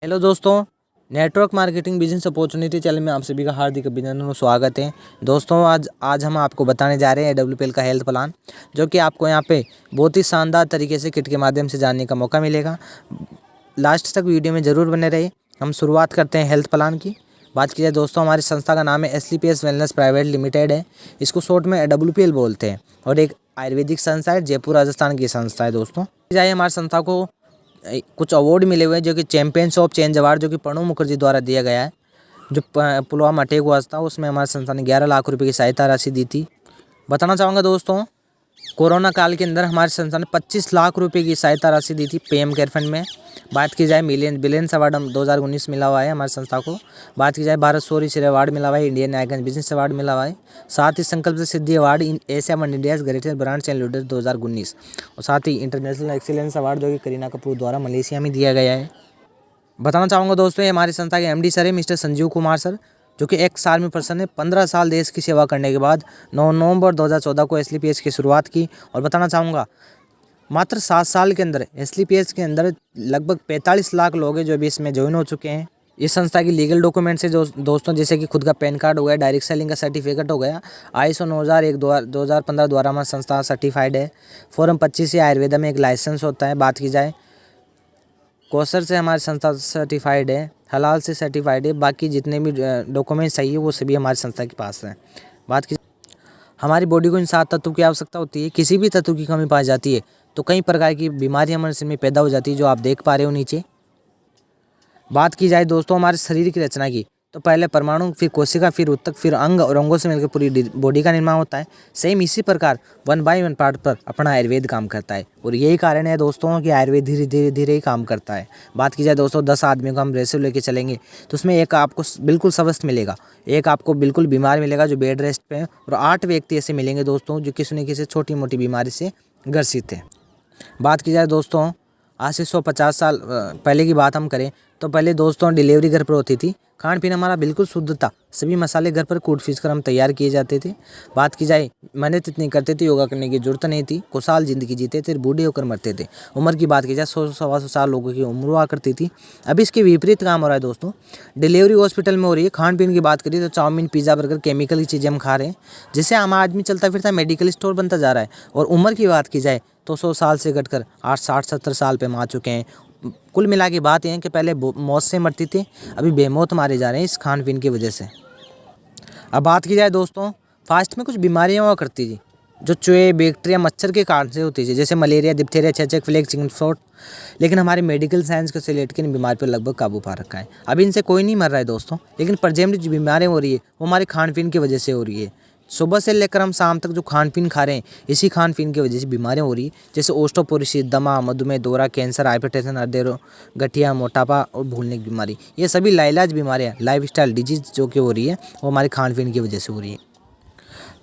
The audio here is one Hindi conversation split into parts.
हेलो दोस्तों, network marketing business opportunity channel में आप सभी का हार्दिक अभिनंदन और स्वागत है। दोस्तों आज हम आपको बताने जा रहे हैं AWPL का हेल्थ प्लान, जो कि आपको यहाँ पे बहुत ही शानदार तरीके से किट के माध्यम से जानने का मौका मिलेगा। लास्ट तक वीडियो में ज़रूर बने रहिए। हम शुरुआत करते हैं हेल्थ प्लान की। बात की जाए दोस्तों, हमारी संस्था का नाम है SLPS वेलनेस प्राइवेट लिमिटेड है। इसको शॉर्ट में AWPL बोलते हैं और एक आयुर्वेदिक संस्था है, जयपुर राजस्थान की संस्था है। दोस्तों जाइए, हमारी संस्था को कुछ अवार्ड मिले हुए हैं, जो कि चैंपियंस ऑफ चेंज अवार्ड जो कि प्रणब मुखर्जी द्वारा दिया गया है। जो पुलवामा अटैक हुआ था उसमें हमारी संस्था ने 11 लाख रुपए की सहायता राशि दी थी। बताना चाहूँगा दोस्तों, कोरोना काल के अंदर हमारी संस्था ने 25 लाख रुपए की सहायता राशि दी थी PM केयर फंड में। बात की जाए बिलियंस अवार्ड 2019 मिला हुआ है हमारी संस्था को। बात की जाए भारत शौर्य श्रेय अवार्ड मिला हुआ है, इंडियन आइकन बिजनेस अवार्ड मिला हुआ है। साथ ही Sankalp se Siddhi award Asia one India greatest brands and leaders 2019 और साथ ही इंटरनेशनल एक्सीलेंस अवार्ड जो कि करीना कपूर द्वारा मलेशिया में दिया गया है। बताना चाहूँगा दोस्तों, ये हमारी संस्था के MD सर है मिस्टर संजीव कुमार सर, जो कि एक्स आर्मी पर्सन है। 15 साल देश की सेवा करने के बाद 9 नवंबर 2014 को SLPS की शुरुआत की। और बताना चाहूँगा, मात्र 7 साल के अंदर SLPS के अंदर लगभग 45 लाख लोग हैं जो अभी इसमें ज्वाइन हो चुके हैं। इस संस्था की लीगल डॉक्यूमेंट्स है जो दोस्तों, जैसे कि खुद का पैन कार्ड हो गया, डायरेक्ट सेलिंग का सर्टिफिकेट हो गया, ISO 9001 2015 द्वारा हमारी संस्था सर्टिफाइड है। फॉर्म 25 से आयुर्वेदा में एक लाइसेंस होता है। बात की जाए, कोसर से हमारी संस्था सर्टिफाइड है, हलाल से सर्टिफाइड है। बाकी जितने भी डॉक्यूमेंट्स चाहिए वो सभी हमारी संस्था के पास हैं। बात की हमारी बॉडी को इन 7 तत्वों की आवश्यकता होती है। किसी भी तत्व की कमी पाई जाती है तो कई प्रकार की बीमारियां हमारे शरीर में पैदा हो जाती है, जो आप देख पा रहे हो नीचे। बात की जाए दोस्तों हमारे शरीर की रचना की, तो पहले परमाणु, फिर कोशिका, फिर ऊतक, फिर अंग और अंगों से मिलकर पूरी बॉडी का निर्माण होता है। सेम इसी प्रकार 1 बाय 1 पार्ट पर अपना आयुर्वेद काम करता है और यही कारण है दोस्तों कि आयुर्वेद धीरे धीरे ही काम करता है। बात की जाए दोस्तों, 10 आदमियों को हम रेशो लेके चलेंगे तो उसमें एक आपको बिल्कुल स्वस्थ मिलेगा, एक आपको बिल्कुल बीमार मिलेगा जो बेड रेस्ट पे है, और 8 व्यक्ति ऐसे मिलेंगे दोस्तों जो किसी न किसी छोटी मोटी बीमारी से ग्रसित है। बात की जाए दोस्तों, आज से 150 साल पहले की बात हम करें तो पहले दोस्तों डिलीवरी घर पर होती थी। खान पीना हमारा बिल्कुल शुद्ध था, सभी मसाले घर पर कूट पीस कर हम तैयार किए जाते थे। बात की जाए, मेहनत इतनी करते थे, योगा करने की जरूरत नहीं थी, खुशहाल जिंदगी जीते थे, बूढ़े होकर मरते थे। उम्र की बात की जाए, 100-125 साल लोगों की उम्र हुआ करती थी। अभी इसके विपरीत काम हो रहा है दोस्तों, डिलीवरी हॉस्पिटल में हो रही है। खान पीन की बात करिए तो चाउमीन, पिज़्ज़ा, बर्गर, केमिकल की चीज़ें हम खा रहे हैं, जिससे आम आदमी चलता फिरता मेडिकल स्टोर बनता जा रहा है। और उम्र की बात की जाए तो 100 साल से घटकर 60-70 साल पे हम आ चुके हैं। कुल मिला के बात यह है कि पहले मौत से मरती थी, अभी बेमौत मारे जा रहे हैं इस खान पीन की वजह से। अब बात की जाए दोस्तों, फास्ट में कुछ बीमारियां हुआ करती थी जो चूहे, बैक्टीरिया, मच्छर के कारण से होती थी, जैसे मलेरिया, डिप्थीरिया, चेचक, फ्लेग, चिकन पॉक्स। लेकिन हमारे मेडिकल साइंस को से लेट के इन बीमारी पर लगभग काबू पा रखा है। अभी इनसे कोई नहीं मर रहा है दोस्तों, लेकिन प्रेजेंट जो बीमारियां हो रही है वो हमारे खान पीन की वजह से हो रही है। सुबह से लेकर हम शाम तक जो खान पीन खा रहे हैं, इसी खान पीन की वजह से बीमारियां हो रही है, जैसे ओस्टोपोरोसिस, दमा, मधुमेह, दौरा, कैंसर, हाइपरटेंशन, हृदय रोग, गठिया, मोटापा और भूलने की बीमारी। ये सभी लाइलाज बीमारियां, लाइफस्टाइल डिजीज जो कि हो रही है वो हमारे खान पीन की वजह से हो रही है।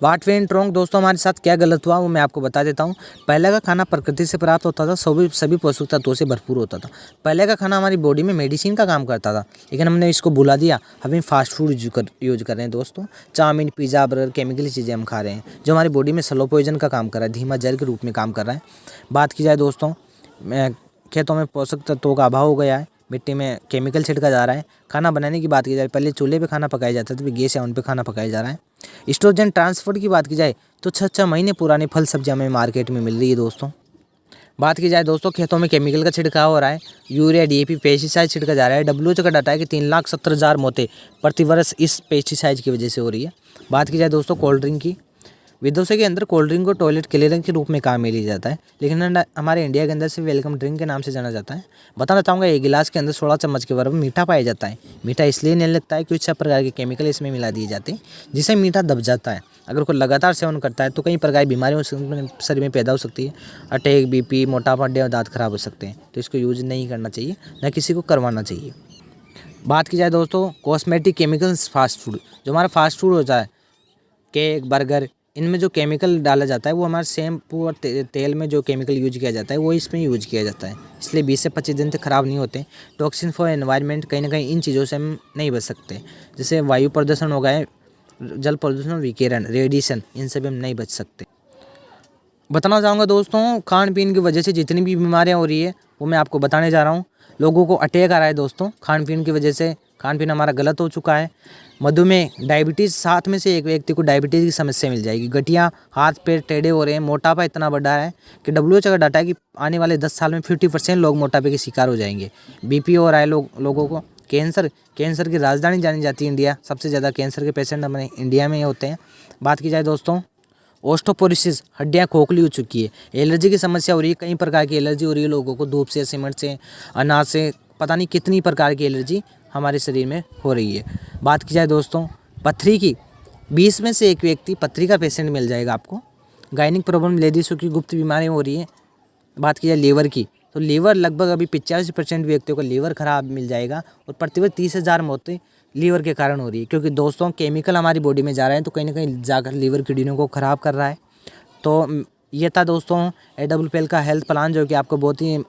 वाट वेंट रॉन्ग दोस्तों, हमारे साथ क्या गलत हुआ वो मैं आपको बता देता हूँ। पहले का खाना प्रकृति से प्राप्त होता था, सभी पोषक तत्वों से भरपूर होता था। पहले का खाना हमारी बॉडी में मेडिसिन का काम करता था, लेकिन हमने इसको भुला दिया। हम फास्ट फूड यूज कर रहे हैं दोस्तों। चाउमीन, पिज़्ज़ा, बर्गर, केमिकल चीज़ें हम खा रहे हैं, जो हमारी बॉडी में स्लो पॉइजन का काम कर रहा है, धीमा जहर के रूप में काम कर रहा है। बात की जाए दोस्तों, खेतों में पोषक तत्वों का अभाव हो गया है, मिट्टी में केमिकल छिड़का जा रहा है। खाना बनाने की बात की जाए, पहले चूल्हे पे खाना पकाया जाता था, गैस या उन पे खाना पकाया जा रहा है। स्टोरेज ट्रांसपोर्ट की बात की जाए तो 6-6 महीने पुराने फल सब्जियां हमें मार्केट में मिल रही है दोस्तों। बात की जाए दोस्तों, खेतों में केमिकल का छिड़काव हो रहा है, यूरिया, DAP, पेस्टिसाइड छिड़का जा रहा है। WHO का डाटा है कि 3,70,000 मौतें प्रतिवर्ष इस पेस्टिसाइड की वजह से हो रही है। बात की जाए दोस्तों कोल्ड ड्रिंक की, विदेशों के अंदर कोल्ड ड्रिंक को टॉयलेट क्लीनर के रूप में काम में लिया जाता है, लेकिन हमारे इंडिया के अंदर से वेलकम ड्रिंक के नाम से जाना जाता है। बताना चाहूँगा, एक गिलास के अंदर 16 चम्मच के बराबर मीठा पाया जाता है। मीठा इसलिए नहीं लगता है क्योंकि 6 प्रकार के केमिकल इसमें मिला दिए जाते हैं, जिससे मीठा दब जाता है। अगर कोई लगातार सेवन करता है तो कई प्रकार की बीमारियों शरीर में पैदा हो सकती है। अटैक, BP, मोटापा, हड्डियाँ और दांत खराब हो सकते हैं, तो इसको यूज नहीं करना चाहिए, न किसी को करवाना चाहिए। बात की जाए दोस्तों कॉस्मेटिक, केमिकल्स, फास्ट फूड, जो हमारा फास्ट फूड होता है, केक, बर्गर, इनमें जो केमिकल डाला जाता है वो हमारे शैम्पू और तेल में जो केमिकल यूज किया जाता है वो इसमें यूज किया जाता है, इसलिए 20 से 25 दिन तक ख़राब नहीं होते। टॉक्सिन फॉर एनवायरनमेंट, कहीं ना कहीं इन चीज़ों से हम नहीं बच सकते, जैसे वायु प्रदूषण हो गए, जल प्रदूषण, विकिरण, रेडिएशन, इनसे भी हम नहीं बच सकते। बताना चाहूँगा दोस्तों, खान पीन की वजह से जितनी भी बीमारियाँ हो रही है वो मैं आपको बताने जा रहा हूँ। लोगों को अटैक आ रहा है दोस्तों, खान पीन की वजह से। खान पीन हमारा गलत हो चुका है। मधुमेह, डायबिटीज़, 7 में से 1 व्यक्ति को डायबिटीज़ की समस्या मिल जाएगी। गठिया, हाथ पैर टेढ़े हो रहे हैं। मोटापा इतना बढ़ा है कि WHO का डाटा है कि आने वाले 10 साल में 50% लोग मोटापे के शिकार हो जाएंगे। BP हो रहा है लोगों को। कैंसर की राजधानी जानी जाती है इंडिया। सबसे ज़्यादा कैंसर के पेशेंट हमारे इंडिया में ही होते हैं। बात की जाए दोस्तों, ओस्टोपोरोसिस, हड्डियाँ खोखली हो चुकी है। एलर्जी की समस्या हो रही है, कई प्रकार की एलर्जी हो रही है लोगों को, धूप से, सीमेंट से, अनाज से, पता नहीं कितनी प्रकार की एलर्जी हमारे शरीर में हो रही है। बात की जाए दोस्तों पथरी की, 20 में से 1 व्यक्ति पथरी का पेशेंट मिल जाएगा आपको। गायनिक प्रॉब्लम, लेडीज़ों की गुप्त बीमारी हो रही है। बात की जाए लीवर की, तो लीवर लगभग अभी 85% व्यक्तियों को लीवर खराब मिल जाएगा और प्रतिवर्ष 30,000 मौतें लीवर के कारण हो रही है, क्योंकि दोस्तों केमिकल हमारी बॉडी में जा रहे हैं तो कहीं ना कहीं जाकर लीवर किडनियों को ख़राब कर रहा है। तो ये था दोस्तों AWPL का हेल्थ प्लान, जो कि आपको बहुत ही